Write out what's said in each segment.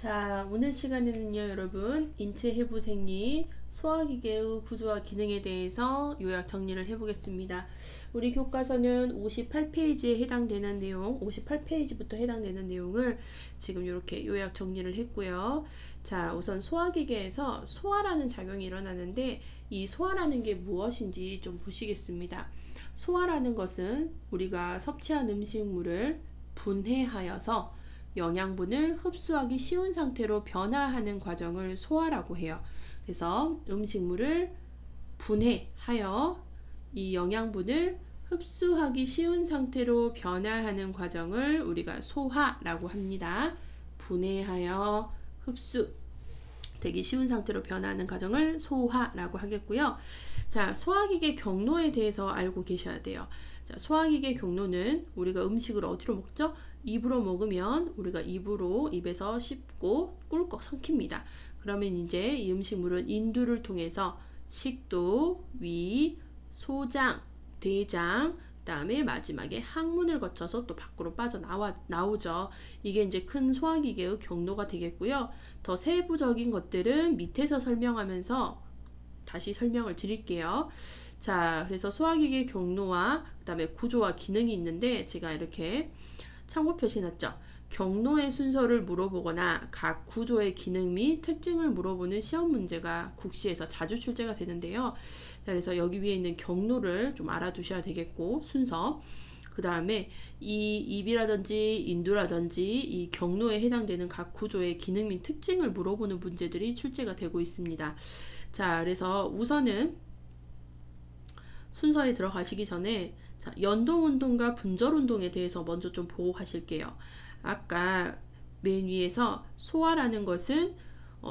자, 오늘 시간에는요, 여러분, 인체 해부 생리, 소화기계의 구조와 기능에 대해서 요약 정리를 해보겠습니다. 우리 교과서는 58페이지에 해당되는 내용, 58페이지부터 해당되는 내용을 지금 이렇게 요약 정리를 했고요. 자, 우선 소화기계에서 소화라는 작용이 일어나는데, 이 소화라는 게 무엇인지 좀 보시겠습니다. 소화라는 것은 우리가 섭취한 음식물을 분해하여서 영양분을 흡수하기 쉬운 상태로 변화하는 과정을 소화라고 해요. 그래서 음식물을 분해하여 이 영양분을 흡수하기 쉬운 상태로 변화하는 과정을 우리가 소화라고 합니다. 분해하여 흡수 되기 쉬운 상태로 변화하는 과정을 소화라고 하겠고요. 자, 소화기계 경로에 대해서 알고 계셔야 돼요. 자, 소화기계 경로는 우리가 음식을 어디로 먹죠? 입으로 먹으면 우리가 입에서 씹고 꿀꺽 삼킵니다. 그러면 이제 이 음식물은 인두를 통해서 식도, 위, 소장, 대장, 그다음에 마지막에 항문을 거쳐서 또 밖으로 나오죠. 이게 이제 큰 소화기계의 경로가 되겠고요. 더 세부적인 것들은 밑에서 설명하면서 다시 설명을 드릴게요. 자, 그래서 소화기계 경로와 그다음에 구조와 기능이 있는데 제가 이렇게 참고 표시해놨죠. 경로의 순서를 물어보거나 각 구조의 기능 및 특징을 물어보는 시험 문제가 국시에서 자주 출제가 되는데요. 자, 그래서 여기 위에 있는 경로를 좀 알아두셔야 되겠고, 순서. 그 다음에 이 입이라든지 인두라든지 이 경로에 해당되는 각 구조의 기능 및 특징을 물어보는 문제들이 출제가 되고 있습니다. 자, 그래서 우선은 순서에 들어가시기 전에 자, 연동운동과 분절운동에 대해서 먼저 좀 보고 가실게요. 아까 맨 위에서 소화라는 것은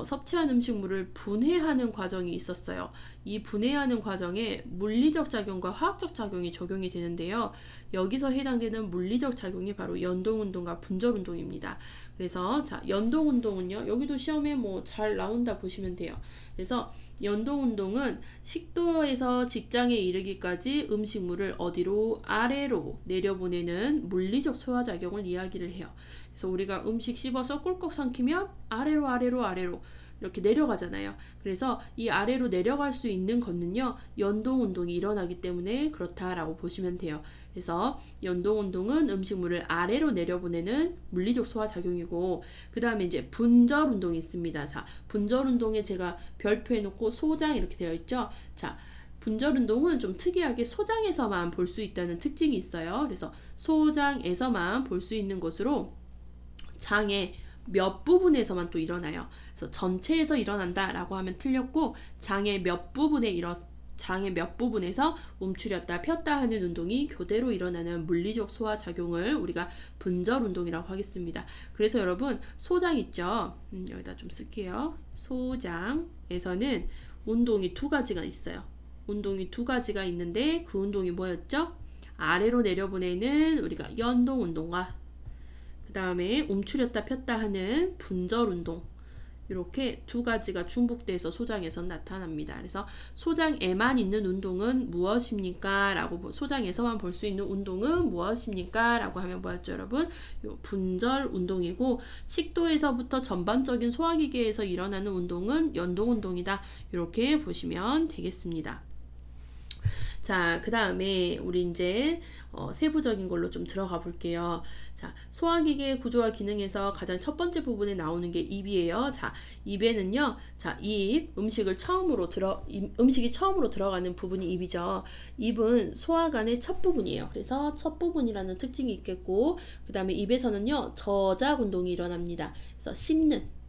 섭취한 음식물을 분해하는 과정이 있었어요. 이 분해하는 과정에 물리적 작용과 화학적 작용이 적용이 되는데요. 여기서 해당되는 물리적 작용이 바로 연동운동과 분절운동입니다. 그래서 자, 연동운동은요. 여기도 시험에 뭐 잘 나온다 보시면 돼요. 그래서 연동운동은 식도에서 직장에 이르기까지 음식물을 어디로? 아래로 내려보내는 물리적 소화작용을 이야기를 해요. 그래서 우리가 음식 씹어서 꿀꺽 삼키면 아래로 이렇게 내려가잖아요. 그래서 이 아래로 내려갈 수 있는 것은요, 연동운동이 일어나기 때문에 그렇다라고 보시면 돼요. 그래서 연동운동은 음식물을 아래로 내려보내는 물리적 소화작용이고, 그 다음에 이제 분절운동이 있습니다. 자, 분절운동에 제가 별표해 놓고 소장 이렇게 되어 있죠. 자, 분절운동은 좀 특이하게 소장에서만 볼 수 있다는 특징이 있어요. 그래서 소장에서만 볼 수 있는 것으로 장의 몇 부분에서만 또 일어나요. 그래서 전체에서 일어난다라고 하면 틀렸고, 장의 몇 부분에서 움츠렸다 폈다 하는 운동이 교대로 일어나는 물리적 소화 작용을 우리가 분절 운동이라고 하겠습니다. 그래서 여러분 소장 있죠? 여기다 좀 쓸게요. 소장에서는 운동이 두 가지가 있어요. 운동이 두 가지가 있는데 그 운동이 뭐였죠? 아래로 내려보내는 우리가 연동 운동과 그 다음에 움츠렸다 폈다 하는 분절운동, 이렇게 두 가지가 중복돼서 소장에서 나타납니다. 그래서 소장에만 있는 운동은 무엇입니까? 라고, 소장에서만 볼 수 있는 운동은 무엇입니까? 라고 하면 뭐였죠, 여러분? 요 분절운동이고, 식도에서부터 전반적인 소화기계에서 일어나는 운동은 연동운동이다. 이렇게 보시면 되겠습니다. 자, 그 다음에 우리 이제 세부적인 걸로 좀 들어가 볼게요. 자, 소화기계 구조와 기능에서 가장 첫 번째 부분에 나오는 게 입이에요. 자, 입에는요, 자, 음식이 처음으로 들어가는 부분이 입이죠. 입은 소화관의 첫 부분이에요. 그래서 첫 부분이라는 특징이 있겠고, 그 다음에 입에서는요, 저작 운동이 일어납니다. 그래서 씹는,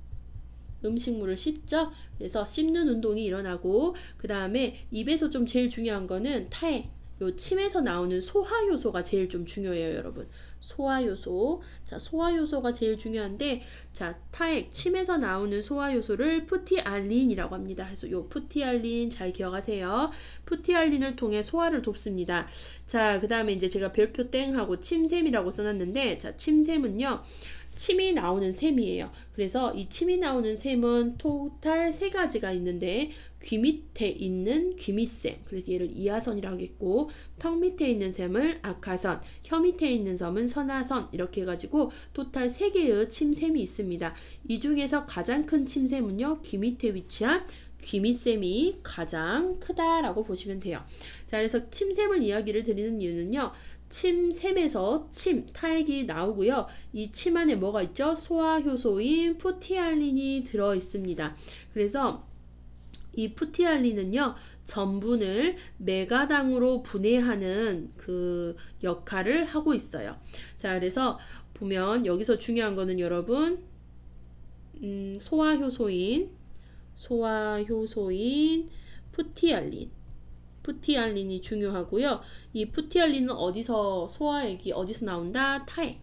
음식물을 씹죠. 그래서 씹는 운동이 일어나고, 그 다음에 입에서 좀 제일 중요한 거는 타액, 요 침에서 나오는 소화효소가 제일 좀 중요해요, 여러분. 소화효소. 자, 소화효소가 제일 중요한데, 자, 타액, 침에서 나오는 소화효소를 푸티알린이라고 합니다. 그래서 요 푸티알린 잘 기억하세요. 푸티알린을 통해 소화를 돕습니다. 자, 그 다음에 이제 제가 별표 땡하고 침샘이라고 써놨는데, 자, 침샘은요, 침이 나오는 셈이에요. 그래서 이 침이 나오는 셈은 토탈 3가지가 있는데 귀 밑에 있는 귀밑셈, 그래서 얘를 이하선이라고 하겠고, 턱 밑에 있는 셈을 악하선, 혀 밑에 있는 섬은 선하선, 이렇게 해가지고 토탈 3개의 침셈이 있습니다. 이 중에서 가장 큰 침셈은요, 귀 밑에 위치한 귀밑셈이 가장 크다라고 보시면 돼요. 자, 그래서 침셈을 이야기를 드리는 이유는요, 침샘에서 침, 타액이 나오고요. 이 침 안에 뭐가 있죠? 소화효소인 푸티알린이 들어있습니다. 그래서 이 푸티알린은요, 전분을 메가당으로 분해하는 그 역할을 하고 있어요. 자, 그래서 보면 여기서 중요한 거는 여러분, 소화효소인 푸티알린이 중요하고요. 이 푸티알린은 어디서 소화액이 어디서 나온다? 타액,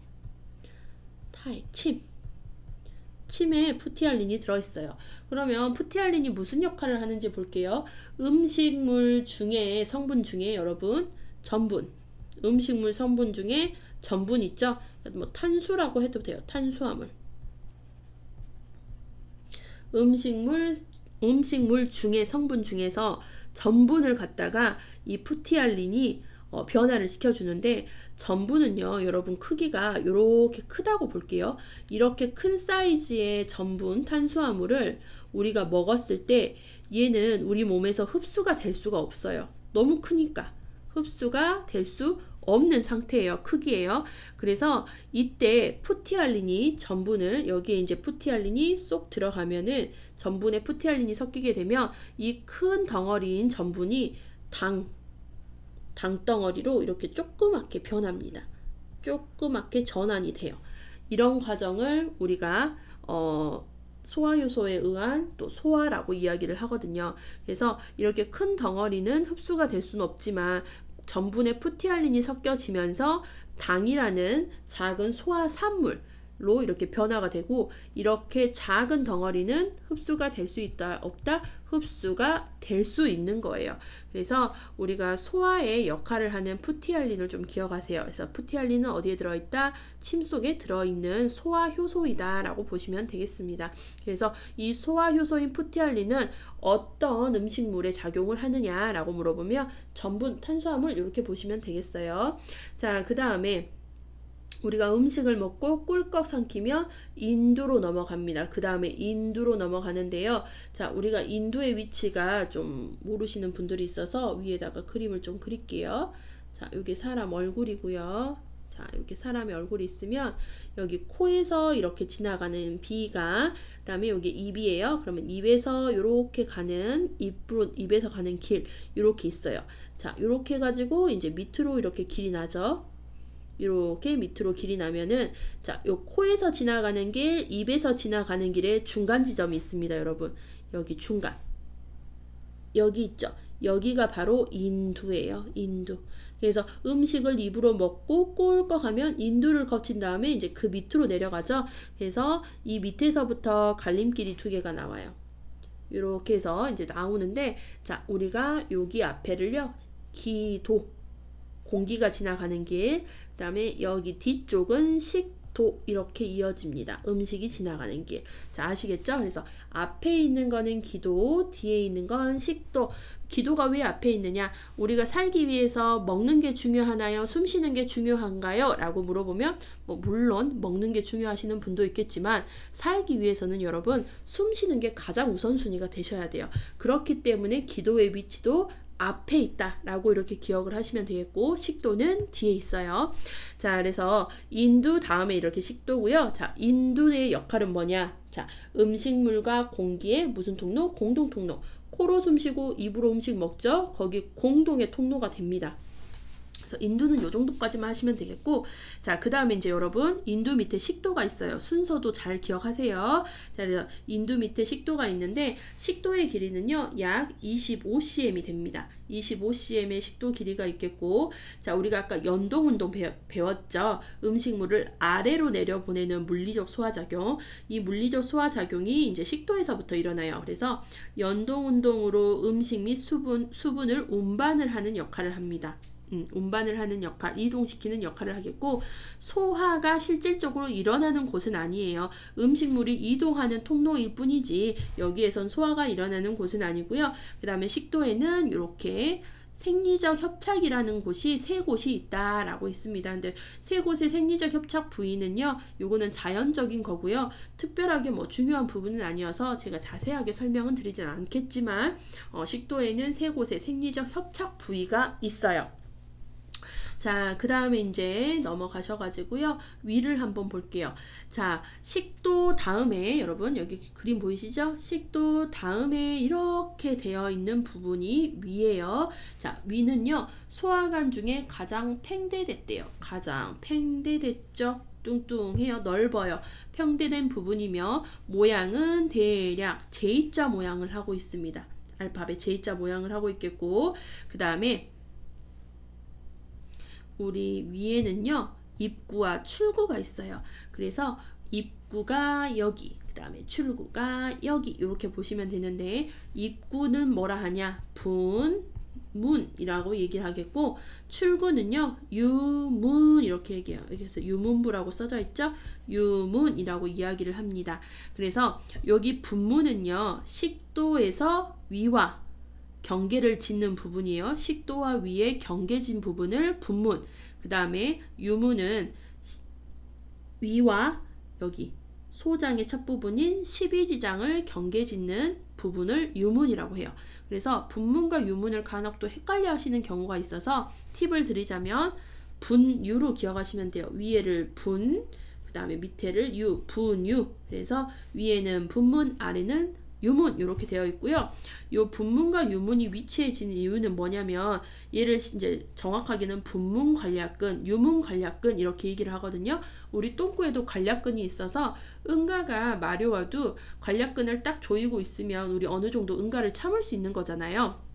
침에 푸티알린이 들어있어요. 그러면 푸티알린이 무슨 역할을 하는지 볼게요. 음식물 중에 성분 중에 여러분 음식물 성분 중에 전분 있죠? 뭐 탄수라고 해도 돼요. 탄수화물. 음식물 중에 성분 중에서 전분을 갖다가 이 푸티알린이 변화를 시켜주는데, 전분은요 여러분 크기가 이렇게 크다고 볼게요. 이렇게 큰 사이즈의 전분 탄수화물을 우리가 먹었을 때 얘는 우리 몸에서 흡수가 될 수가 없어요. 너무 크니까 흡수가 될 수 없는 상태예요. 크기예요. 그래서 이때 푸티알린이 전분을, 여기에 이제 푸티알린이 쏙 들어가면은, 전분에 푸티알린이 섞이게 되면 이 큰 덩어리인 전분이 당덩어리로 이렇게 조그맣게 변합니다. 조그맣게 전환이 돼요. 이런 과정을 우리가 소화효소에 의한 또 소화라고 이야기를 하거든요. 그래서 이렇게 큰 덩어리는 흡수가 될 수는 없지만 전분에 푸티알린이 섞여지면서 당이라는 작은 소화산물로 이렇게 변화가 되고, 이렇게 작은 덩어리는 흡수가 될 수 있다 없다? 흡수가 될 수 있는 거예요. 그래서 우리가 소화의 역할을 하는 푸티알린을 좀 기억하세요. 그래서 푸티알린은 어디에 들어있다? 침 속에 들어있는 소화효소이다 라고 보시면 되겠습니다. 그래서 이 소화효소인 푸티알린은 어떤 음식물에 작용을 하느냐 라고 물어보면 전분, 탄수화물 이렇게 보시면 되겠어요. 자, 그 다음에 우리가 음식을 먹고 꿀꺽 삼키며 인두로 넘어갑니다. 그 다음에 인두로 넘어가는데요. 자, 우리가 인두의 위치가 좀 모르시는 분들이 있어서 위에다가 그림을 좀 그릴게요. 자, 여기 사람 얼굴이고요. 자, 이렇게 사람의 얼굴이 있으면 여기 코에서 이렇게 지나가는 비가, 그 다음에 여기 입이에요. 그러면 입에서 이렇게 가는, 입에서 가는 길 이렇게 있어요. 자, 이렇게 해가지고 이제 밑으로 이렇게 길이 나죠. 이렇게 밑으로 길이 나면은, 자, 요 코에서 지나가는 길, 입에서 지나가는 길에 중간 지점이 있습니다, 여러분. 여기 중간. 여기 있죠. 여기가 바로 인두예요. 인두. 그래서 음식을 입으로 먹고 꿀꺽 하면 인두를 거친 다음에 이제 그 밑으로 내려가죠. 그래서 이 밑에서부터 갈림길이 2개가 나와요. 이렇게 해서 이제 나오는데, 자, 우리가 여기 앞에를요, 기도, 공기가 지나가는 길, 그 다음에 여기 뒤쪽은 식도, 이렇게 이어집니다. 음식이 지나가는 길. 자, 아시겠죠? 그래서 앞에 있는 거는 기도, 뒤에 있는 건 식도. 기도가 왜 앞에 있느냐? 우리가 살기 위해서 먹는 게 중요하나요? 숨 쉬는 게 중요한가요? 라고 물어보면 물론 먹는 게 중요하시는 분도 있겠지만, 살기 위해서는 여러분 숨 쉬는 게 가장 우선순위가 되셔야 돼요. 그렇기 때문에 기도의 위치도 앞에 있다 라고 이렇게 기억을 하시면 되겠고, 식도는 뒤에 있어요. 자, 그래서 인두 다음에 이렇게 식도고요. 자, 인두의 역할은 뭐냐? 자, 음식물과 공기의 무슨 통로? 공동 통로. 코로 숨 쉬고 입으로 음식 먹죠? 거기 공동의 통로가 됩니다. 그래서 인두는 요 정도까지만 하시면 되겠고, 자, 그 다음에 이제 여러분 인두 밑에 식도가 있어요. 순서도 잘 기억하세요. 자, 그래서 인두 밑에 식도가 있는데, 식도의 길이는요 약 25cm이 됩니다. 25cm의 식도 길이가 있겠고, 자, 우리가 아까 연동운동 배웠죠. 음식물을 아래로 내려보내는 물리적 소화작용. 이 물리적 소화작용이 이제 식도에서부터 일어나요. 그래서 연동운동으로 음식 및 수분을 운반을 하는 역할을 합니다. 운반을 하는 역할, 이동시키는 역할을 하겠고, 소화가 실질적으로 일어나는 곳은 아니에요. 음식물이 이동하는 통로일 뿐이지 여기에선 소화가 일어나는 곳은 아니고요. 그 다음에 식도에는 이렇게 생리적 협착이라는 곳이 세 곳이 있다라고 있습니다. 근데 세 곳의 생리적 협착 부위는요, 요거는 자연적인 거고요. 특별하게 뭐 중요한 부분은 아니어서 제가 자세하게 설명은 드리진 않겠지만, 식도에는 세 곳의 생리적 협착 부위가 있어요. 자, 그 다음에 이제 넘어가셔가지고요. 위를 한번 볼게요. 자, 식도 다음에 여러분 여기 그림 보이시죠? 식도 다음에 이렇게 되어 있는 부분이 위예요. 자, 위는요. 소화관 중에 가장 팽대됐대요. 가장 팽대됐죠? 뚱뚱해요. 넓어요. 평대된 부분이며 모양은 대략 J자 모양을 하고 있습니다. 알파벳 J자 모양을 하고 있겠고, 그 다음에 우리 위에는요, 입구와 출구가 있어요. 그래서 입구가 여기, 그 다음에 출구가 여기, 이렇게 보시면 되는데, 입구는 뭐라 하냐? 문이라고 얘기하겠고, 출구는요, 유문, 이렇게 얘기해요. 여기서 유문부라고 써져 있죠? 유문이라고 이야기를 합니다. 그래서 여기 분문은요, 식도에서 위와 경계를 짓는 부분이에요. 식도와 위에 경계진 부분을 분문, 그 다음에 유문은 위와 여기 소장의 첫 부분인 12지장을 경계짓는 부분을 유문이라고 해요. 그래서 분문과 유문을 간혹 또 헷갈려 하시는 경우가 있어서 팁을 드리자면 분유로 기억하시면 돼요. 위에를 분, 그 다음에 밑에를 유, 분유. 그래서 위에는 분문, 아래는 유문, 이렇게 되어 있고요. 요 분문과 유문이 위치해진 이유는 뭐냐면, 얘를 이제 정확하게는 분문 관략근, 유문 관략근 이렇게 얘기를 하거든요. 우리 똥구에도 관략근이 있어서 응가가 마려워도 관략근을 딱 조이고 있으면 우리 어느 정도 응가를 참을 수 있는 거잖아요.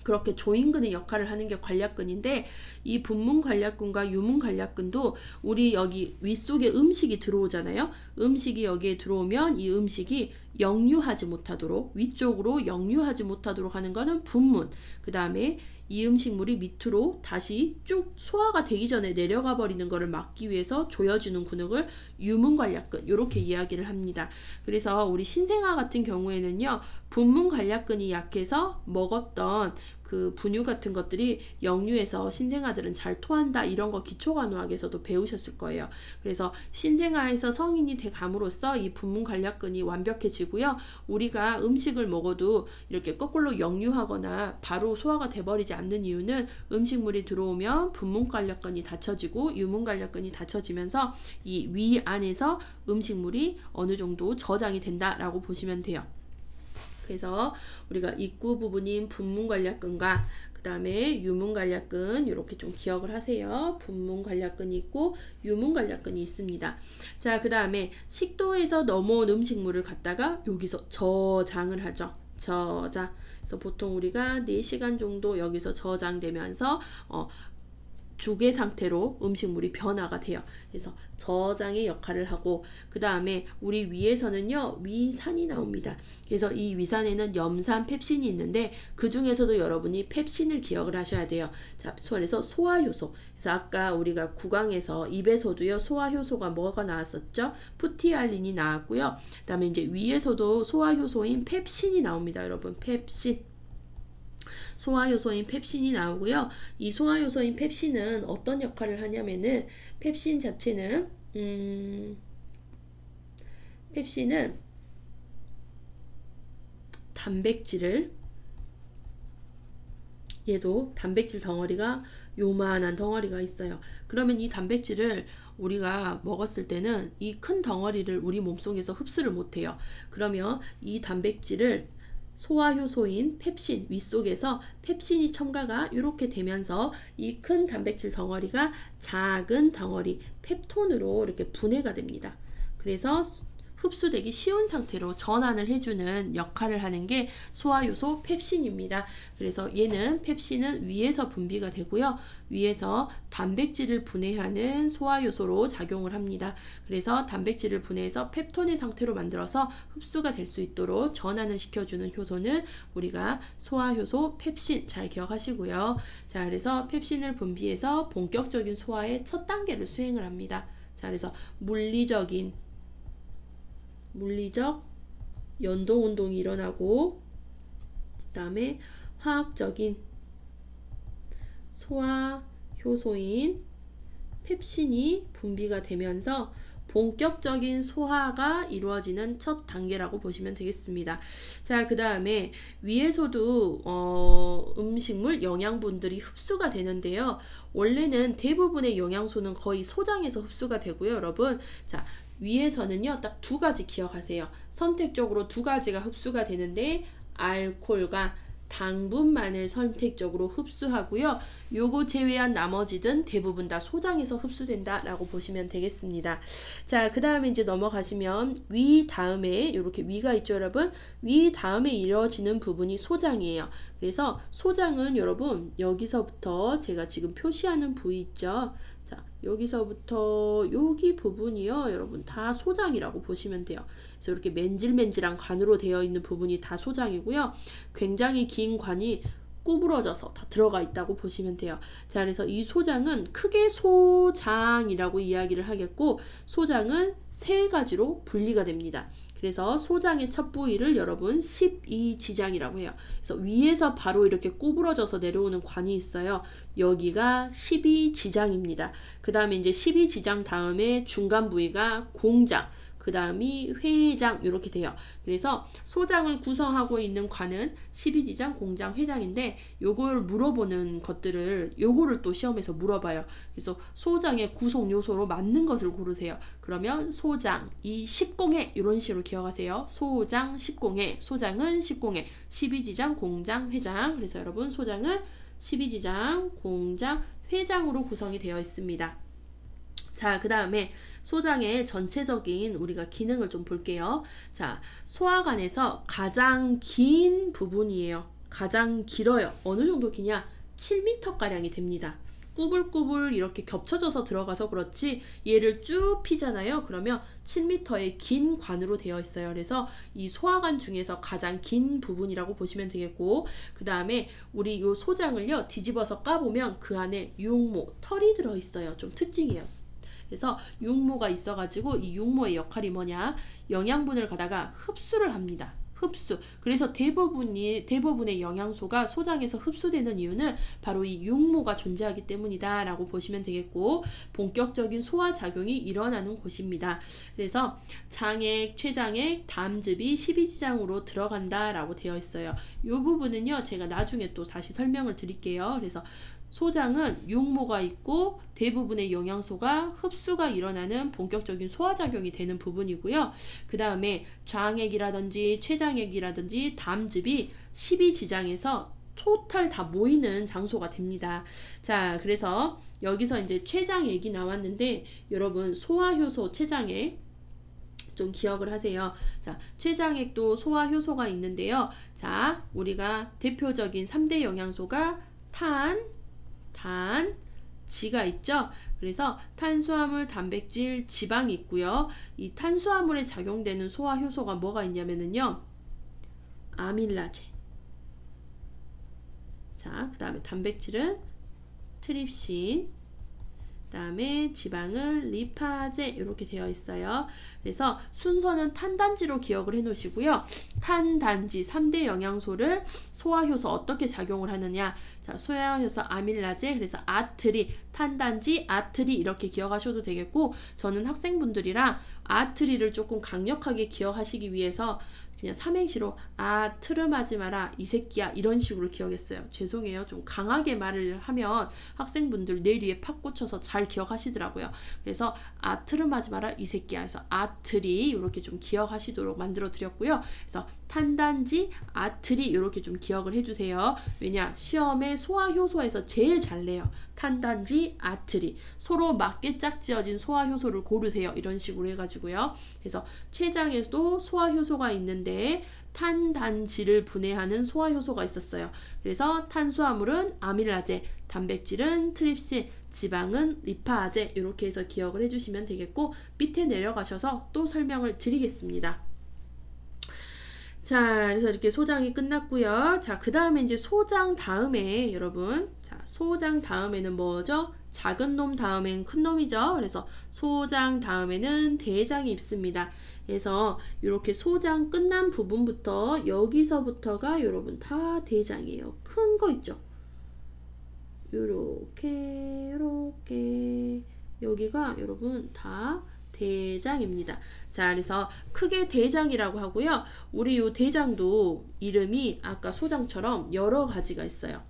그렇게 조인근의 역할을 하는 게 관략근인데, 이 분문 관략근과 유문 관략근도 우리 여기 윗속에 음식이 들어오잖아요. 음식이 여기에 들어오면 이 음식이 역류하지 못하도록, 위쪽으로 역류하지 못하도록 하는 거는 분문, 그 다음에 이 음식물이 밑으로 다시 쭉 소화가 되기 전에 내려가 버리는 것을 막기 위해서 조여주는 근육을 유문관략근, 이렇게 이야기를 합니다. 그래서 우리 신생아 같은 경우에는요, 분문관략근이 약해서 먹었던 그 분유 같은 것들이 역류해서 신생아들은 잘 토한다, 이런 거 기초간호학에서도 배우셨을 거예요. 그래서 신생아에서 성인이 돼 감으로써 이 분문관략근이 완벽해지고요. 우리가 음식을 먹어도 이렇게 거꾸로 역류하거나 바로 소화가 돼버리지 않는 이유는 음식물이 들어오면 분문관략근이 닫혀지고 유문관략근이 닫혀지면서 이 위 안에서 음식물이 어느 정도 저장이 된다라고 보시면 돼요. 그래서 우리가 입구 부분인 분문관략근과 그 다음에 유문관략근, 이렇게 좀 기억을 하세요. 분문관략근이 있고 유문관략근이 있습니다. 자, 그 다음에 식도에서 넘어온 음식물을 갖다가 여기서 저장을 하죠. 저장. 그래서 보통 우리가 4시간 정도 여기서 저장되면서 죽의 상태로 음식물이 변화가 돼요. 그래서 저장의 역할을 하고, 그 다음에 우리 위에서는요, 위산이 나옵니다. 그래서 이 위산에는 염산, 펩신이 있는데 그 중에서도 여러분이 펩신을 기억을 하셔야 돼요. 자, 그래서 소화효소. 그래서 아까 우리가 구강에서 입에서도요, 소화효소가 뭐가 나왔었죠? 푸티알린이 나왔고요. 그 다음에 이제 위에서도 소화효소인 펩신이 나옵니다. 여러분, 펩신. 소화효소인 펩신이 나오고요. 이 소화효소인 펩신은 어떤 역할을 하냐면은, 펩신 자체는 펩신은 단백질을, 얘도 단백질 덩어리가 요만한 덩어리가 있어요. 그러면 이 단백질을 우리가 먹었을 때는 이 큰 덩어리를 우리 몸속에서 흡수를 못해요. 그러면 이 단백질을 소화효소인 펩신, 윗속에서 펩신이 첨가가 이렇게 되면서 이 큰 단백질 덩어리가 작은 덩어리 펩톤으로 이렇게 분해가 됩니다. 그래서 흡수되기 쉬운 상태로 전환을 해주는 역할을 하는 게 소화효소 펩신입니다. 그래서 얘는 펩신은 위에서 분비가 되고요. 위에서 단백질을 분해하는 소화효소로 작용을 합니다. 그래서 단백질을 분해해서 펩톤의 상태로 만들어서 흡수가 될 수 있도록 전환을 시켜주는 효소는 우리가 소화효소 펩신 잘 기억하시고요. 자, 그래서 펩신을 분비해서 본격적인 소화의 첫 단계를 수행을 합니다. 자, 그래서 물리적 연동 운동이 일어나고, 그 다음에 화학적인 소화 효소인 펩신이 분비가 되면서 본격적인 소화가 이루어지는 첫 단계라고 보시면 되겠습니다. 자, 그 다음에 위에서도 음식물 영양분들이 흡수가 되는데요. 원래는 대부분의 영양소는 거의 소장에서 흡수가 되고요, 여러분. 자, 위에서는요, 딱 두 가지 기억하세요. 선택적으로 두 가지가 흡수가 되는데, 알코올과 당분만을 선택적으로 흡수하고요. 요거 제외한 나머지든 대부분 다 소장에서 흡수된다 라고 보시면 되겠습니다. 자, 그 다음에 이제 넘어가시면 위 다음에 이렇게 위가 있죠, 여러분. 위 다음에 이루어지는 부분이 소장이에요. 그래서 소장은 여러분 여기서부터 제가 지금 표시하는 부위 있죠. 자, 여기서부터 여기 부분이요, 여러분 다 소장이라고 보시면 돼요. 그래서 이렇게 맨질맨질한 관으로 되어 있는 부분이 다 소장이고요. 굉장히 긴 관이 구부러져서 다 들어가 있다고 보시면 돼요. 자, 그래서 이 소장은 크게 소장이라고 이야기를 하겠고, 소장은 세 가지로 분리가 됩니다. 그래서 소장의 첫 부위를 여러분 12지장이라고 해요. 그래서 위에서 바로 이렇게 구부러져서 내려오는 관이 있어요. 여기가 12지장입니다. 그 다음에 이제 12지장 다음에 중간 부위가 공장, 그 다음이 회장 이렇게 돼요. 그래서 소장을 구성하고 있는 관은 12지장, 공장, 회장인데 요걸 물어보는 것들을 요거를 또 시험에서 물어봐요. 그래서 소장의 구성 요소로 맞는 것을 고르세요. 그러면 소장, 이 10공회 이런 식으로 기억하세요. 소장, 10공회, 소장은 10공회, 12지장, 공장, 회장. 그래서 여러분 소장은 12지장, 공장, 회장으로 구성이 되어 있습니다. 자, 그 다음에 소장의 전체적인 우리가 기능을 좀 볼게요. 자, 소화관에서 가장 긴 부분이에요. 가장 길어요. 어느 정도 기냐? 7m가량이 됩니다. 꾸불꾸불 이렇게 겹쳐져서 들어가서 그렇지 얘를 쭉 피잖아요. 그러면 7m의 긴 관으로 되어 있어요. 그래서 이 소화관 중에서 가장 긴 부분이라고 보시면 되겠고, 그 다음에 우리 이 소장을요 뒤집어서 까보면 그 안에 육모, 털이 들어있어요. 좀 특징이에요. 그래서 육모가 있어가지고 이 육모의 역할이 뭐냐? 영양분을 갖다가 흡수를 합니다. 흡수. 그래서 대부분의 영양소가 소장에서 흡수되는 이유는 바로 이 육모가 존재하기 때문이다 라고 보시면 되겠고, 본격적인 소화작용이 일어나는 곳입니다. 그래서 장액, 췌장액, 담즙이 12지장으로 들어간다 라고 되어 있어요. 이 부분은요 제가 나중에 또 다시 설명을 드릴게요. 그래서 소장은 육모가 있고 대부분의 영양소가 흡수가 일어나는 본격적인 소화작용이 되는 부분이고요. 그 다음에 장액이라든지 췌장액이라든지 담즙이 12지장에서 토탈 다 모이는 장소가 됩니다. 자, 그래서 여기서 이제 췌장액이 나왔는데 여러분 소화효소 췌장액 좀 기억을 하세요. 자, 췌장액도 소화효소가 있는데요. 자, 우리가 대표적인 3대 영양소가 지가 있죠. 그래서 탄수화물, 단백질, 지방이 있고요. 이 탄수화물에 작용되는 소화효소가 뭐가 있냐면요, 아밀라제. 자, 그 다음에 단백질은 트립신, 그 다음에 지방은 리파제 이렇게 되어 있어요. 그래서 순서는 탄단지로 기억을 해 놓으시고요. 탄단지 3대 영양소를 소화효소 어떻게 작용을 하느냐. 자, 소화효소 아밀라제, 그래서 아트리, 탄단지, 아트리 이렇게 기억하셔도 되겠고, 저는 학생분들이랑 아트리를 조금 강력하게 기억하시기 위해서 그냥 삼행시로 트름하지 마라 이 새끼야 이런 식으로 기억했어요. 죄송해요. 좀 강하게 말을 하면 학생분들 뇌리에 팍 꽂혀서 잘 잘 기억하시더라고요. 그래서 아트름 하지 마라 이 새끼야. 그래서 아트리 이렇게 좀 기억하시도록 만들어 드렸고요. 그래서 탄단지, 아트리 이렇게 좀 기억을 해주세요. 왜냐? 시험에 소화효소에서 제일 잘 내요. 탄단지, 아트리. 서로 맞게 짝지어진 소화효소를 고르세요. 이런 식으로 해가지고요. 그래서 췌장에도 소화효소가 있는데 탄단지를 분해하는 소화효소가 있었어요. 그래서 탄수화물은 아밀라제, 단백질은 트립신, 지방은 리파아제 이렇게 해서 기억을 해주시면 되겠고 밑에 내려가셔서 또 설명을 드리겠습니다. 자, 그래서 이렇게 소장이 끝났고요. 자, 그 다음에 이제 소장 다음에 여러분, 자, 소장 다음에는 뭐죠? 작은 놈 다음엔 큰 놈이죠. 그래서 소장 다음에는 대장이 있습니다. 그래서 이렇게 소장 끝난 부분부터 여기서부터가 여러분 다 대장이에요. 큰 거 있죠? 요렇게 여기가 여러분 다 대장입니다. 자, 그래서 크게 대장이라고 하고요. 우리 요 대장도 이름이 아까 소장처럼 여러 가지가 있어요.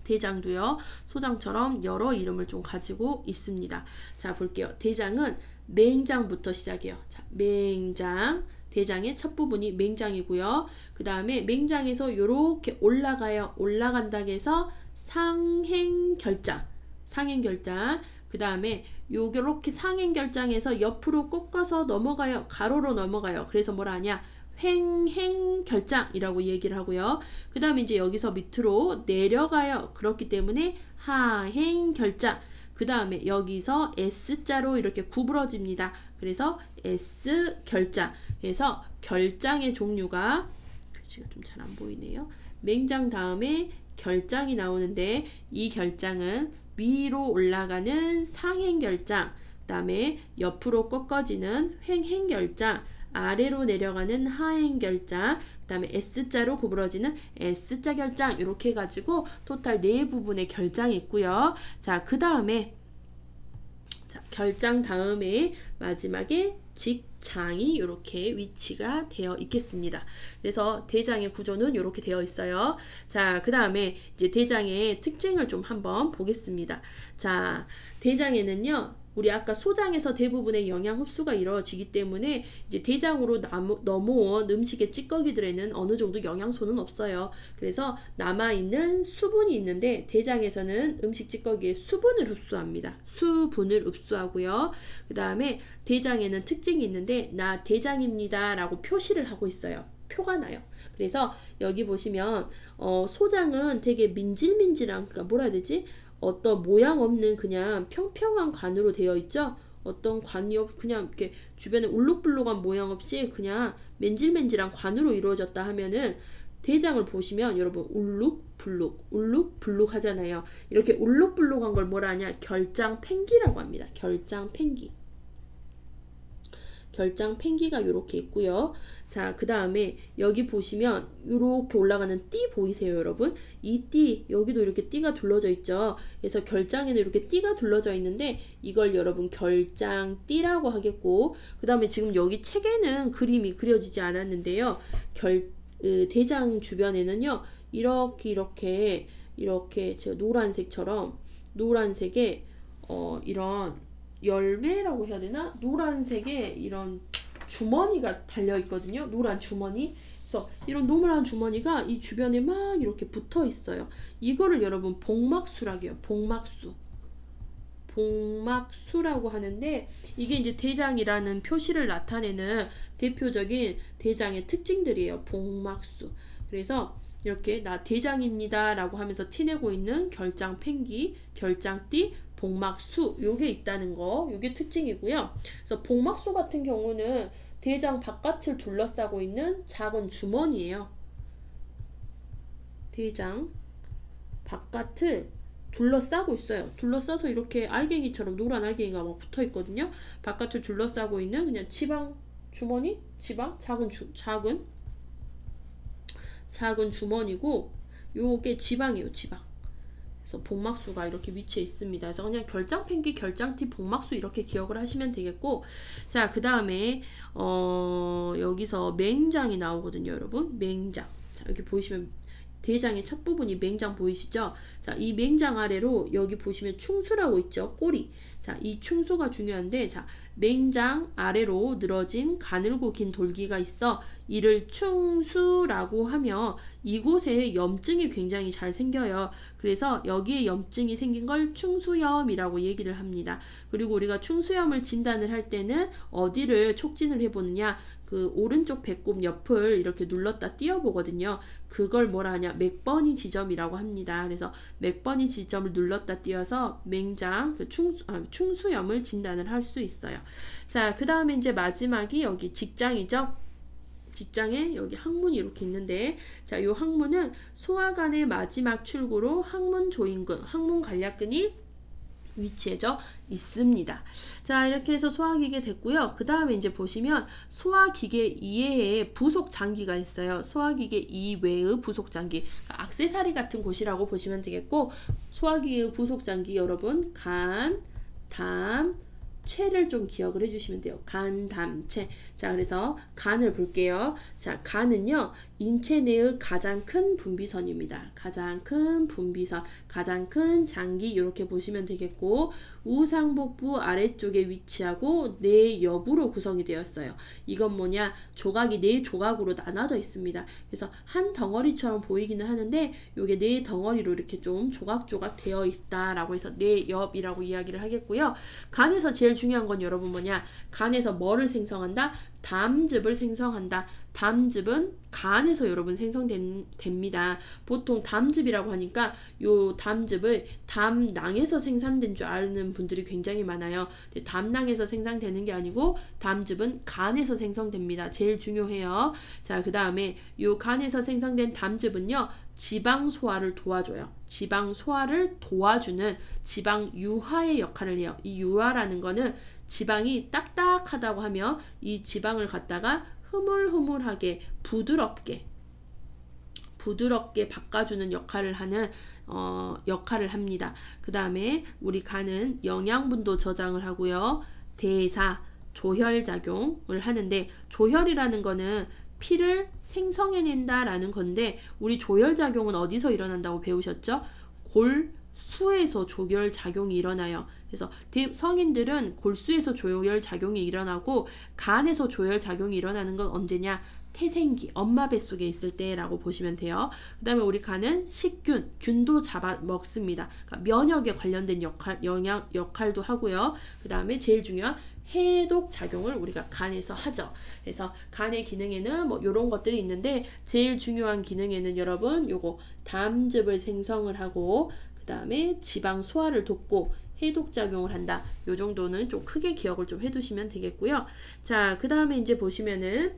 대장도요, 소장처럼 여러 이름을 좀 가지고 있습니다. 자, 볼게요. 대장은 맹장부터 시작해요. 자, 맹장. 대장의 첫 부분이 맹장이고요. 그 다음에 맹장에서 요렇게 올라가요. 올라간다고 해서 상행결장. 상행결장. 그 다음에 요렇게 상행결장에서 옆으로 꺾어서 넘어가요. 가로로 넘어가요. 그래서 뭐라 하냐? 횡행결장이라고 얘기를 하고요. 그 다음에 이제 여기서 밑으로 내려가요. 그렇기 때문에 하행결장. 그 다음에 여기서 S자로 이렇게 구부러집니다. 그래서 S결장. 그래서 결장의 종류가 글씨가 좀 잘 안 보이네요. 맹장 다음에 결장이 나오는데 이 결장은 위로 올라가는 상행결장, 그 다음에 옆으로 꺾어지는 횡행결장, 아래로 내려가는 하행결장, 그 다음에 S자로 구부러지는 S자 결장, 이렇게 해가지고 토탈 4부분의 결장이 있고요. 자, 그 다음에 결장 다음에 마지막에 직장이 이렇게 위치가 되어 있겠습니다. 그래서 대장의 구조는 이렇게 되어 있어요. 자, 그 다음에 이제 대장의 특징을 좀 한번 보겠습니다. 자, 대장에는요, 우리 아까 소장에서 대부분의 영양 흡수가 이루어지기 때문에 이제 대장으로 넘어온 음식의 찌꺼기들에는 어느 정도 영양소는 없어요. 그래서 남아있는 수분이 있는데 대장에서는 음식 찌꺼기에 수분을 흡수합니다. 수분을 흡수하고요. 그 다음에 대장에는 특징이 있는데 나 대장입니다 라고 표시를 하고 있어요. 표가 나요. 그래서 여기 보시면 소장은 되게 민질민질한, 그러니까 뭐라 해야 되지? 어떤 모양 없는 그냥 평평한 관으로 되어 있죠. 어떤 관이 그냥 이렇게 주변에 울룩불룩한 모양 없이 그냥 맨질맨질한 관으로 이루어졌다 하면은 대장을 보시면 여러분 울룩불룩 하잖아요. 이렇게 울룩불룩한 걸 뭐라 하냐? 결장팽기라고 합니다. 결장팽기. 결장팽기가 이렇게 있고요. 자, 그 다음에 여기 보시면 이렇게 올라가는 띠 보이세요, 여러분? 이 띠, 여기도 이렇게 띠가 둘러져 있죠. 그래서 결장에는 이렇게 띠가 둘러져 있는데 이걸 여러분 결장띠라고 하겠고, 그 다음에 지금 여기 책에는 그림이 그려지지 않았는데요. 대장 주변에는요, 이렇게 제가 노란색처럼 노란색에 이런 열매라고 해야 되나? 노란색의 이런 주머니가 달려 있거든요. 노란 주머니. 그래서 이런 노란 주머니가 이 주변에 막 이렇게 붙어 있어요. 이거를 여러분 복막수라고 해요. 복막수라고 하는데 이게 이제 대장이라는 표시를 나타내는 대표적인 대장의 특징들이에요. 복막수. 그래서 이렇게 나 대장입니다 라고 하면서 티내고 있는 결장팽기, 결장띠, 복막수, 요게 있다는 거, 요게 특징이고요. 그래서 복막수 같은 경우는 대장 바깥을 둘러싸고 있는 작은 주머니예요. 대장 바깥을 둘러싸고 있어요. 둘러싸서 이렇게 알갱이처럼 노란 알갱이가 막 붙어 있거든요. 바깥을 둘러싸고 있는 그냥 지방 주머니, 작은 주머니고, 요게 지방이에요, 지방. 그래서 복막수가 이렇게 위치해 있습니다. 그래서 그냥 결장팽기, 결장티, 복막수 이렇게 기억을 하시면 되겠고, 자, 그 다음에 여기서 맹장이 나오거든요, 여러분. 맹장. 자, 여기 보이시면 대장의 첫 부분이 맹장 보이시죠? 자, 이 맹장 아래로 여기 보시면 충수라고 있죠? 꼬리. 자, 이 충수가 중요한데, 자, 맹장 아래로 늘어진 가늘고 긴 돌기가 있어 이를 충수라고 하며 이곳에 염증이 굉장히 잘 생겨요. 그래서 여기에 염증이 생긴 걸 충수염이라고 얘기를 합니다. 그리고 우리가 충수염을 진단을 할 때는 어디를 촉진을 해보느냐, 그 오른쪽 배꼽 옆을 이렇게 눌렀다 띄어보거든요. 그걸 뭐라 하냐, 맥버니 지점이라고 합니다. 그래서 맥버니 지점을 눌렀다 띄어서 맹장 그 충수염을 진단을 할 수 있어요. 자, 그 다음에 이제 마지막이 여기 직장이죠. 직장에 여기 항문이 이렇게 있는데, 자, 이 항문은 소화관의 마지막 출구로 항문 조인근, 항문 간략근이 위치해져 있습니다. 자, 이렇게 해서 소화기계 됐고요. 그 다음에 이제 보시면 소화기계 이외에 부속장기가 있어요. 소화기계 이외의 부속장기, 그러니까 액세서리 같은 곳이라고 보시면 되겠고, 소화기계 부속장기 여러분 간, 담, 체를 좀 기억을 해주시면 돼요. 간, 담, 체. 자, 그래서 간을 볼게요. 자, 간은요, 인체 내의 가장 큰 분비선입니다. 가장 큰 분비선, 가장 큰 장기, 이렇게 보시면 되겠고, 우상복부 아래쪽에 위치하고 내엽으로 구성이 되었어요. 이건 뭐냐, 조각이 4조각으로 나눠져 있습니다. 그래서 한 덩어리처럼 보이기는 하는데, 요게 4덩어리로 이렇게 좀 조각조각 되어 있다라고 해서 내엽이라고 이야기를 하겠고요. 간에서 제일 중요한 건 여러분 뭐냐, 간에서 뭐를 생성한다? 담즙을 생성한다. 담즙은 간에서 여러분 생성됩니다. 보통 담즙이라고 하니까 요 담즙을 담낭에서 생산된 줄 아는 분들이 굉장히 많아요. 근데 담낭에서 생산되는 게 아니고 담즙은 간에서 생성됩니다. 제일 중요해요. 자, 그 다음에 요 간에서 생성된 담즙은요, 지방 소화를 도와줘요. 지방 소화를 도와주는 지방 유화의 역할을 해요. 이 유화라는 거는 지방이 딱딱하다고 하면 이 지방을 갖다가 흐물흐물하게 부드럽게 바꿔주는 역할을 하는 역할을 합니다. 그 다음에 우리 간은 영양분도 저장을 하고요. 대사, 조혈작용을 하는데, 조혈이라는 거는 피를 생성해낸다라는 건데, 우리 조혈작용은 어디서 일어난다고 배우셨죠? 골수에서 조혈작용이 일어나요. 그래서 성인들은 골수에서 조혈작용이 일어나고, 간에서 조혈작용이 일어나는 건 언제냐? 태생기, 엄마 뱃속에 있을 때라고 보시면 돼요. 그 다음에 우리 간은 식균, 균도 잡아 먹습니다. 그러니까 면역에 관련된 역할도 하고요. 그 다음에 제일 중요한 해독 작용을 우리가 간에서 하죠. 그래서 간의 기능에는 뭐 요런 것들이 있는데, 제일 중요한 기능에는 여러분 요거 담즙을 생성을 하고, 그 다음에 지방 소화를 돕고 해독 작용을 한다. 요 정도는 좀 크게 기억을 좀 해두시면 되겠고요. 자, 그 다음에 이제 보시면은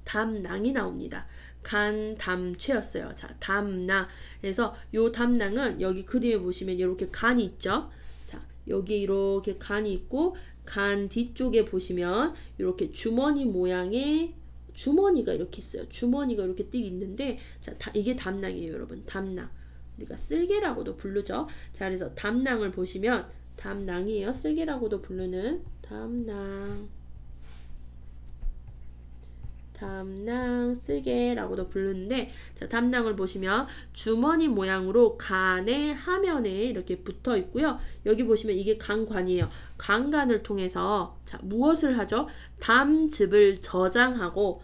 담낭이 나옵니다. 간, 담, 체였어요. 자, 담낭. 그래서 요 담낭은 여기 그림에 보시면 이렇게 간이 있죠. 자, 여기 이렇게 간이 있고, 간 뒤쪽에 보시면 이렇게 주머니 모양의 주머니가 이렇게 있어요. 주머니가 이렇게 띡 있는데, 자, 이게 담낭이에요, 여러분. 담낭. 우리가 쓸개라고도 부르죠. 자, 그래서 담낭을 보시면 담낭이에요. 쓸개라고도 부르는 담낭. 담낭, 쓸개라고도 부르는데, 자, 담낭을 보시면 주머니 모양으로 간의 하면에 이렇게 붙어 있고요. 여기 보시면 이게 간관이에요. 간관을 통해서 자, 무엇을 하죠? 담즙을 저장하고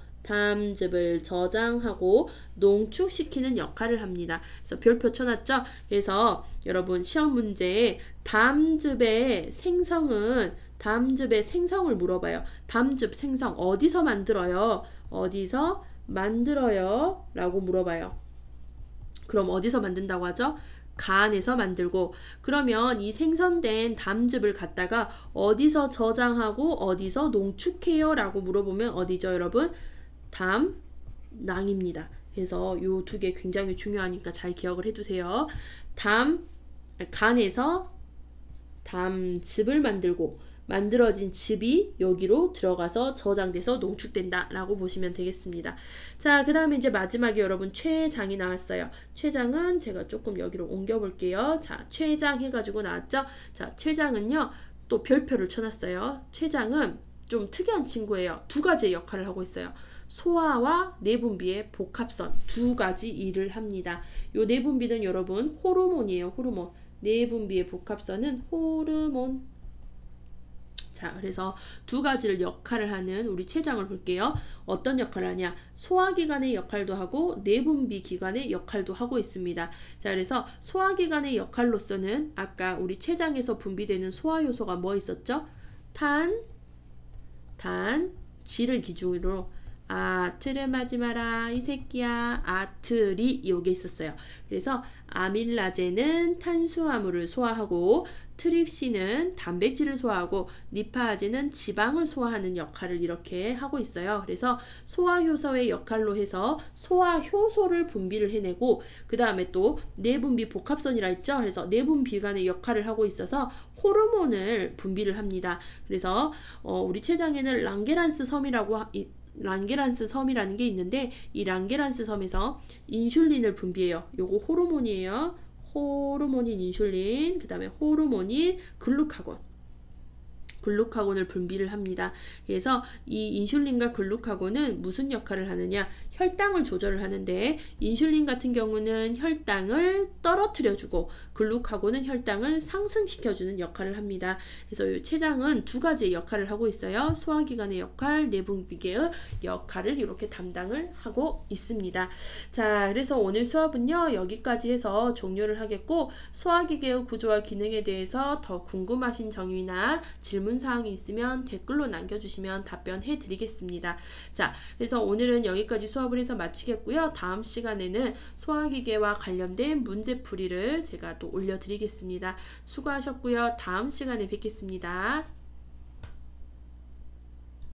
농축시키는 역할을 합니다. 그래서 별표 쳐놨죠? 그래서 여러분 시험 문제에 담즙의 생성을 물어봐요. 담즙 생성 어디서 만들어요? 어디서 만들어요? 라고 물어봐요. 그럼 어디서 만든다고 하죠? 간에서 만들고, 그러면 이 생성된 담즙을 갖다가 어디서 저장하고 어디서 농축해요? 라고 물어보면 어디죠, 여러분? 담낭입니다. 그래서 요 두 개 굉장히 중요하니까 잘 기억을 해두세요. 간에서 담즙을 만들어진 즙이 여기로 들어가서 저장돼서 농축된다 라고 보시면 되겠습니다. 자, 그 다음에 이제 마지막에 여러분 췌장이 나왔어요. 췌장은 제가 조금 여기로 옮겨 볼게요. 자, 췌장 해가지고 나왔죠. 자, 췌장은요 또 별표를 쳐놨어요. 췌장은 좀 특이한 친구예요. 두 가지의 역할을 하고 있어요. 소화와 내분비의 복합선 두 가지 일을 합니다. 요 내분비는 여러분 호르몬이에요. 호르몬. 내분비의 복합선은 호르몬. 자, 그래서 두 가지를 역할을 하는 우리 췌장을 볼게요. 어떤 역할을 하냐? 소화기관의 역할도 하고 내분비기관의 역할도 하고 있습니다. 자, 그래서 소화기관의 역할로서는 아까 우리 췌장에서 분비되는 소화효소가 뭐 있었죠? G를 기준으로 아트를 맞지 마라 이 새끼야 아트리 요게 있었어요. 그래서 아밀라제는 탄수화물을 소화하고 트립신은 단백질을 소화하고 리파아제는 지방을 소화하는 역할을 이렇게 하고 있어요. 그래서 소화효소의 역할로 해서 소화효소를 분비를 해내고 그 다음에 또 내분비 복합선이라 했죠. 그래서 내분비관의 역할을 하고 있어서 호르몬을 분비를 합니다. 그래서 우리 췌장에는 랑게란스 섬이라는 게 있는데 이 랑게란스 섬에서 인슐린을 분비해요. 요거 호르몬이에요. 호르몬인 인슐린, 그 다음에 호르몬인 글루카곤을 분비를 합니다. 그래서 이 인슐린과 글루카곤은 무슨 역할을 하느냐? 혈당을 조절을 하는데 인슐린 같은 경우는 혈당을 떨어뜨려주고 글루카곤은 혈당을 상승시켜주는 역할을 합니다. 그래서 이 췌장은 두 가지의 역할을 하고 있어요. 소화기관의 역할, 내분비계의 역할을 이렇게 담당을 하고 있습니다. 자, 그래서 오늘 수업은요 여기까지 해서 종료를 하겠고 소화기계의 구조와 기능에 대해서 더 궁금하신 점이나 질문 사항이 있으면 댓글로 남겨주시면 답변해 드리겠습니다. 자, 그래서 오늘은 여기까지 수업을 해서 마치겠고요. 다음 시간에는 소화기계와 관련된 문제풀이를 제가 또 올려드리겠습니다. 수고하셨고요. 다음 시간에 뵙겠습니다.